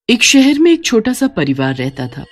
एक शहर में एक छोटा सा परिवार रहता था।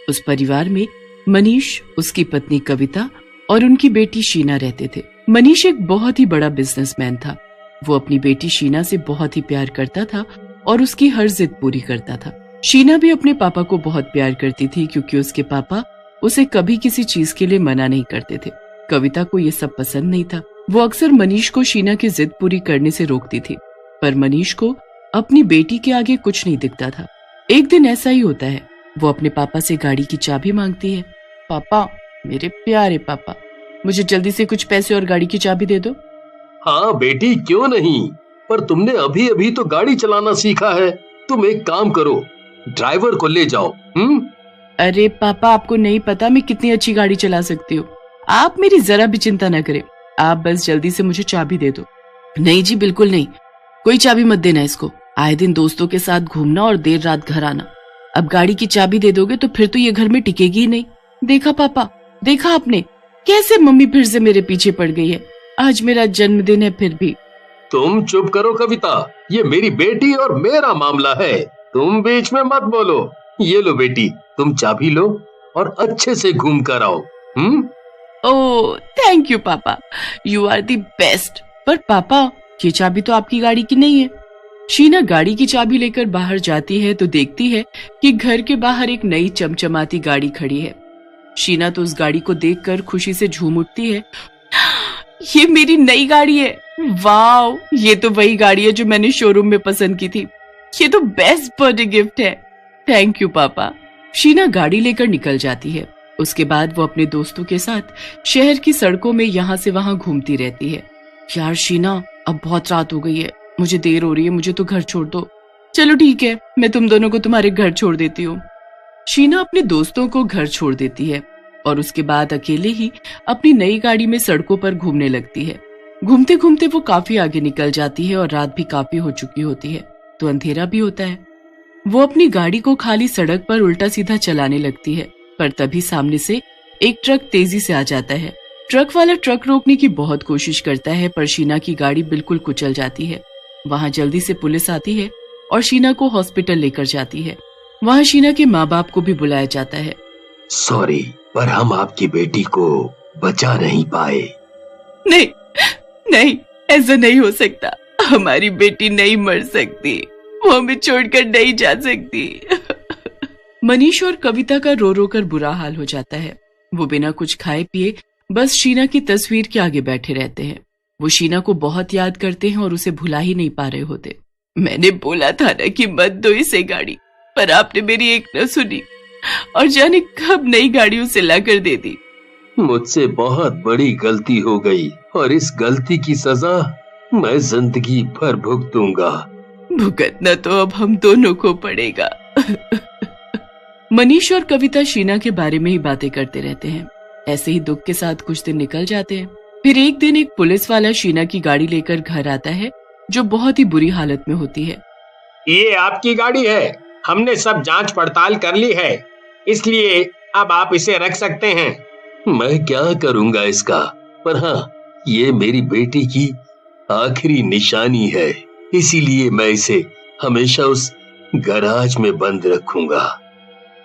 उस परिवार में मनीष, उसकी पत्नी कविता और उनकी बेटी शीना रहते थे। मनीष एक बहुत ही बड़ा बिजनेसमैन था। वो अपनी बेटी शीना से बहुत ही प्यार करता था और उसकी हर जिद पूरी करता था। शीना भी अपने पापा को बहुत प्यार करती थी क्योंकि उसके पापा उसे कभी किसी चीज के लिए मना नहीं करते थे। कविता को ये सब पसंद नहीं था। वो अक्सर मनीष को शीना की जिद पूरी करने से रोकती थी, पर मनीष को अपनी बेटी के आगे कुछ नहीं दिखता था। एक दिन ऐसा ही होता है। वो अपने पापा से गाड़ी की चाबी मांगती है। पापा, मेरे प्यारे पापा, मुझे जल्दी से कुछ पैसे और गाड़ी की चाबी दे दो। हाँ बेटी, क्यों नहीं, पर तुमने अभी अभी तो गाड़ी चलाना सीखा है। तुम एक काम करो, ड्राइवर को ले जाओ। अरे पापा, आपको नहीं पता मैं कितनी अच्छी गाड़ी चला सकती हूँ। आप मेरी जरा भी चिंता न करें, आप बस जल्दी से मुझे चाबी दे दो। नहीं जी, बिल्कुल नहीं, कोई चाबी मत देना इसको। आए दिन दोस्तों के साथ घूमना और देर रात घर आना। अब गाड़ी की चाबी दे दोगे तो फिर तो ये घर में टिकेगी ही नहीं। देखा पापा, देखा आपने कैसे मम्मी फिर से मेरे पीछे पड़ गई है। आज मेरा जन्मदिन है फिर भी। तुम चुप करो कविता, ये मेरी बेटी और मेरा मामला है, तुम बीच में मत बोलो। ये लो बेटी, तुम चाबी लो और अच्छे से घूम कर आओ। ओह थैंक यू पापा, यू आर द बेस्ट। पर पापा, ये चाबी तो आपकी गाड़ी की नहीं है। शीना गाड़ी की चाबी लेकर बाहर जाती है तो देखती है कि घर के बाहर एक नई चमचमाती गाड़ी खड़ी है। शीना तो उस गाड़ी को देखकर खुशी से झूम उठती है। ये मेरी नई गाड़ी है, वाव, ये तो वही गाड़ी है जो मैंने शोरूम में पसंद की थी। ये तो बेस्ट बर्थडे गिफ्ट है, थैंक यू पापा। शीना गाड़ी लेकर निकल जाती है। उसके बाद वो अपने दोस्तों के साथ शहर की सड़कों में यहाँ से वहां घूमती रहती है। यार शीना, अब बहुत रात हो गई है, मुझे देर हो रही है, मुझे तो घर छोड़ दो। चलो ठीक है, मैं तुम दोनों को तुम्हारे घर छोड़ देती हूँ। शीना अपने दोस्तों को घर छोड़ देती है और उसके बाद अकेले ही अपनी नई गाड़ी में सड़कों पर घूमने लगती है। घूमते घूमते वो काफी आगे निकल जाती है और रात भी काफी हो चुकी होती है, तो अंधेरा भी होता है। वो अपनी गाड़ी को खाली सड़क पर उल्टा सीधा चलाने लगती है, पर तभी सामने से एक ट्रक तेजी से आ जाता है। ट्रक वाला ट्रक रोकने की बहुत कोशिश करता है, पर शीना की गाड़ी बिल्कुल कुचल जाती है। वहां जल्दी से पुलिस आती है और शीना को हॉस्पिटल लेकर जाती है। वहां शीना के माँ बाप को भी बुलाया जाता है। सॉरी, पर हम आपकी बेटी को बचा नहीं पाए। नहीं नहीं, ऐसा नहीं हो सकता, हमारी बेटी नहीं मर सकती, वो हमें छोड़कर नहीं जा सकती। मनीष और कविता का रो रो कर बुरा हाल हो जाता है। वो बिना कुछ खाए पिए बस शीना की तस्वीर के आगे बैठे रहते हैं। वो शीना को बहुत याद करते हैं और उसे भुला ही नहीं पा रहे होते। मैंने बोला था ना कि मत दो इसे गाड़ी, पर आपने मेरी एक न सुनी और जाने कब नई गाड़ी उसे लाकर दे दी। मुझसे बहुत बड़ी गलती हो गई और इस गलती की सजा मैं जिंदगी भर भुगतूंगा। भुगतना तो अब हम दोनों को पड़ेगा। मनीष और कविता शीना के बारे में ही बातें करते रहते हैं। ऐसे ही दुख के साथ कुछ दिन निकल जाते हैं। फिर एक दिन एक पुलिस वाला शीना की गाड़ी लेकर घर आता है, जो बहुत ही बुरी हालत में होती है। ये आपकी गाड़ी है, हमने सब जांच पड़ताल कर ली है, इसलिए अब आप इसे रख सकते हैं। मैं क्या करूंगा इसका, पर हाँ, ये मेरी बेटी की आखिरी निशानी है, इसीलिए मैं इसे हमेशा उस गैराज में बंद रखूंगा।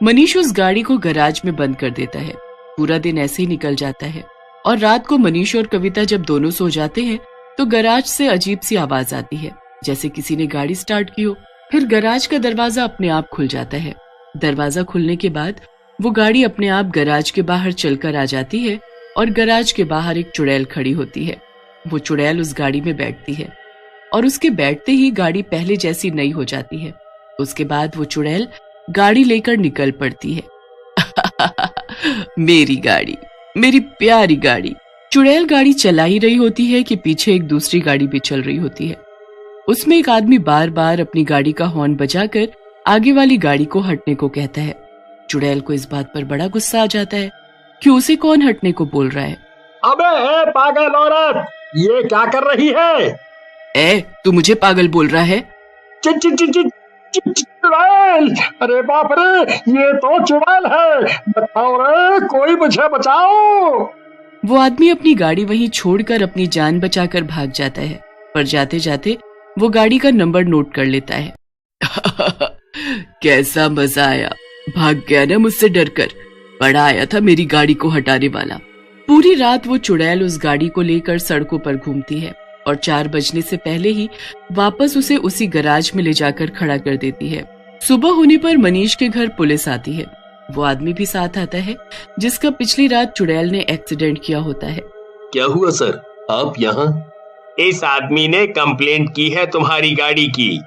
मनीष उस गाड़ी को गैराज में बंद कर देता है। पूरा दिन ऐसे ही निकल जाता है और रात को मनीष और कविता जब दोनों सो जाते हैं तो गैराज से अजीब सी आवाज आती है, जैसे किसी ने गाड़ी स्टार्ट की हो। फिर गैराज का दरवाजा अपने आप खुल जाता है। दरवाजा खुलने के बाद वो गाड़ी अपने आप गैराज के बाहर चलकर आ जाती है और गैराज के बाहर एक चुड़ैल खड़ी होती है। वो चुड़ैल उस गाड़ी में बैठती है और उसके बैठते ही गाड़ी पहले जैसी नई हो जाती है। उसके बाद वो चुड़ैल गाड़ी लेकर निकल पड़ती है। मेरी गाड़ी, मेरी प्यारी गाड़ी। चुड़ैल गाड़ी चला ही रही होती है कि पीछे एक दूसरी गाड़ी भी चल रही होती है। उसमें एक आदमी बार बार अपनी गाड़ी का हॉर्न बजाकर आगे वाली गाड़ी को हटने को कहता है। चुड़ैल को इस बात पर बड़ा गुस्सा आ जाता है कि उसे कौन हटने को बोल रहा है। अबे पागल औरत, ये क्या कर रही है? तू मुझे पागल बोल रहा है? चुड़ैल, अरे बाप रे, ये तो चुड़ैल है, बताओ रे, कोई मुझे बचाओ। वो आदमी अपनी गाड़ी वहीं छोड़कर अपनी जान बचाकर भाग जाता है, पर जाते जाते वो गाड़ी का नंबर नोट कर लेता है। कैसा मजा आया, भाग गया ना मुझसे डरकर, बड़ा आया था मेरी गाड़ी को हटाने वाला। पूरी रात वो चुड़ैल उस गाड़ी को लेकर सड़कों पर घूमती है और 4 बजने से पहले ही वापस उसे उसी गैराज में ले जाकर खड़ा कर देती है। सुबह होने पर मनीष के घर पुलिस आती है। वो आदमी भी साथ आता है जिसका पिछली रात चुड़ैल ने एक्सीडेंट किया होता है। क्या हुआ सर, आप यहाँ? इस आदमी ने कंप्लेंट की है तुम्हारी गाड़ी की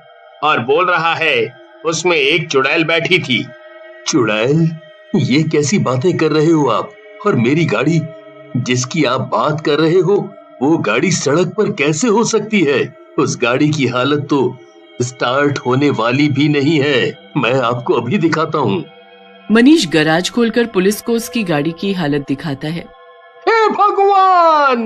और बोल रहा है उसमें एक चुड़ैल बैठी थी। चुड़ैल? ये कैसी बातें कर रहे हो आप? और मेरी गाड़ी जिसकी आप बात कर रहे हो, वो गाड़ी सड़क पर कैसे हो सकती है? उस गाड़ी की हालत तो स्टार्ट होने वाली भी नहीं है। मैं आपको अभी दिखाता हूँ। मनीष गैराज खोलकर पुलिस को उसकी गाड़ी की हालत दिखाता है। हे भगवान,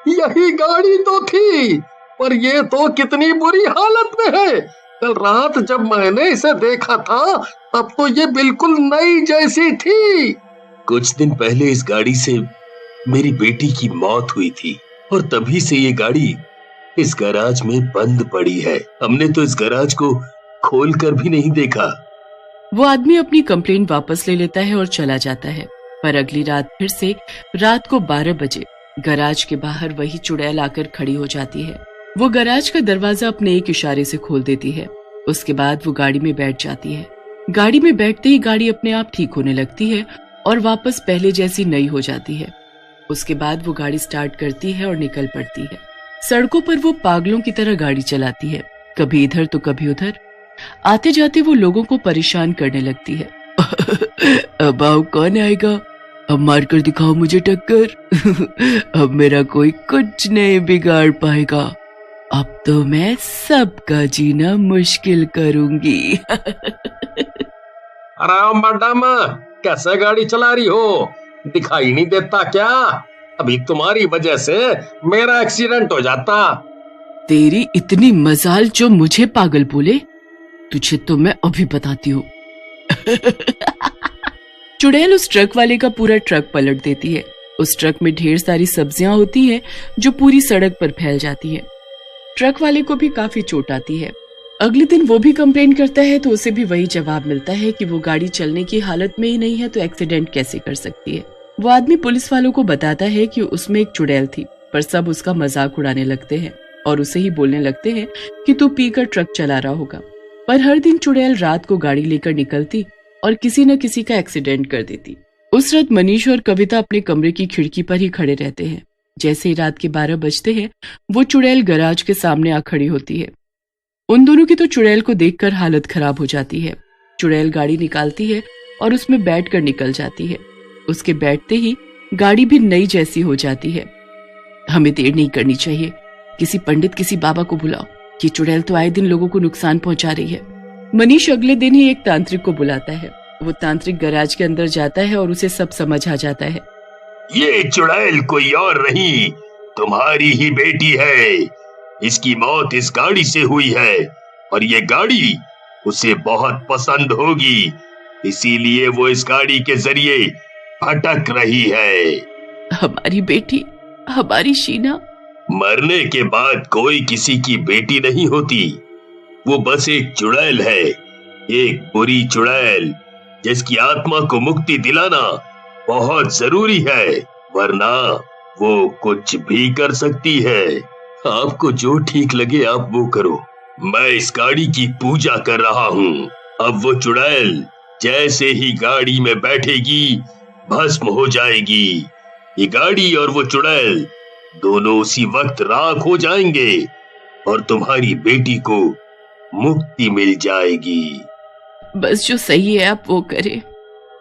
यही गाड़ी तो थी, पर ये तो कितनी बुरी हालत में है। कल रात जब मैंने इसे देखा था तब तो ये बिल्कुल नई जैसी थी। कुछ दिन पहले इस गाड़ी से मेरी बेटी की मौत हुई थी और तभी से ये गाड़ी इस गैराज में बंद पड़ी है। हमने तो इस गैराज को खोल कर भी नहीं देखा। वो आदमी अपनी कंप्लेंट वापस ले लेता है और चला जाता है। पर अगली रात फिर से रात को 12 बजे गैराज के बाहर वही चुड़ैल आकर खड़ी हो जाती है। वो गैराज का दरवाजा अपने एक इशारे से खोल देती है। उसके बाद वो गाड़ी में बैठ जाती है। गाड़ी में बैठते ही गाड़ी अपने आप ठीक होने लगती है और वापस पहले जैसी नई हो जाती है। उसके बाद वो गाड़ी स्टार्ट करती है और निकल पड़ती है। सड़कों पर वो पागलों की तरह गाड़ी चलाती है, कभी इधर तो कभी उधर। आते जाते वो लोगों को परेशान करने लगती है। अब आओ, कौन आएगा? अब मार कर दिखाओ मुझे टक्कर। अब मेरा कोई कुछ नहीं बिगाड़ पाएगा। अब तो मैं सबका जीना मुश्किल करूंगी। अरे मैडम, कैसे गाड़ी चला रही हो? दिखाई नहीं देता क्या? अभी तुम्हारी वजह से मेरा एक्सीडेंट हो जाता। तेरी इतनी मजाल जो मुझे पागल बोले, तुझे तो मैं अभी बताती हूँ। चुड़ैल उस ट्रक वाले का पूरा ट्रक पलट देती है। उस ट्रक में ढेर सारी सब्जियां होती हैं जो पूरी सड़क पर फैल जाती हैं। ट्रक वाले को भी काफी चोट आती है। अगले दिन वो भी कंप्लेन करता है तो उसे भी वही जवाब मिलता है कि वो गाड़ी चलने की हालत में ही नहीं है तो एक्सीडेंट कैसे कर सकती है। वो आदमी पुलिस वालों को बताता है कि उसमें एक चुड़ैल थी, पर सब उसका मजाक उड़ाने लगते हैं और उसे ही बोलने लगते हैं कि तू पीकर ट्रक चला रहा होगा। पर हर दिन चुड़ैल रात को गाड़ी लेकर निकलती और किसी न किसी का एक्सीडेंट कर देती। उस रात मनीष और कविता अपने कमरे की खिड़की पर ही खड़े रहते हैं। जैसे ही रात के 12 बजते हैं वो चुड़ैल गैराज के सामने आ खड़ी होती है। उन दोनों की तो चुड़ैल को देखकर हालत खराब हो जाती है। चुड़ैल गाड़ी निकालती है और उसमें बैठकर निकल जाती है। उसके बैठते ही गाड़ी भी नई जैसी हो जाती है। हमें देर नहीं करनी चाहिए, किसी पंडित किसी बाबा को बुलाओ, ये चुड़ैल तो आए दिन लोगों को नुकसान पहुंचा रही है। मनीष अगले दिन ही एक तांत्रिक को बुलाता है। वो तांत्रिक गैराज के अंदर जाता है और उसे सब समझ आ जाता है। ये चुड़ैल कोई और नहीं, तुम्हारी ही बेटी है। इसकी मौत इस गाड़ी से हुई है और ये गाड़ी उसे बहुत पसंद होगी, इसीलिए वो इस गाड़ी के जरिए भटक रही है। हमारी बेटी, हमारी शीना। मरने के बाद कोई किसी की बेटी नहीं होती, वो बस एक चुड़ैल है, एक बुरी चुड़ैल जिसकी आत्मा को मुक्ति दिलाना बहुत जरूरी है, वरना वो कुछ भी कर सकती है। आपको जो ठीक लगे आप वो करो। मैं इस गाड़ी की पूजा कर रहा हूँ। अब वो चुड़ैल जैसे ही गाड़ी में बैठेगी भस्म हो जाएगी। ये गाड़ी और वो चुड़ैल दोनों उसी वक्त राख हो जाएंगे और तुम्हारी बेटी को मुक्ति मिल जाएगी। बस जो सही है आप वो करें।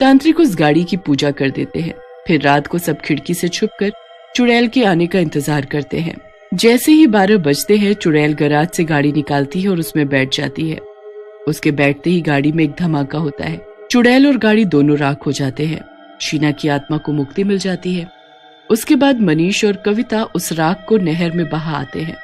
तांत्रिक उस गाड़ी की पूजा कर देते हैं। फिर रात को सब खिड़की से छुपकर चुड़ैल के आने का इंतजार करते हैं। जैसे ही 12 बजते हैं चुड़ैल गैराज से गाड़ी निकालती है और उसमें बैठ जाती है। उसके बैठते ही गाड़ी में एक धमाका होता है। चुड़ैल और गाड़ी दोनों राख हो जाते हैं। शीना की आत्मा को मुक्ति मिल जाती है। उसके बाद मनीष और कविता उस राख को नहर में बहा आते हैं।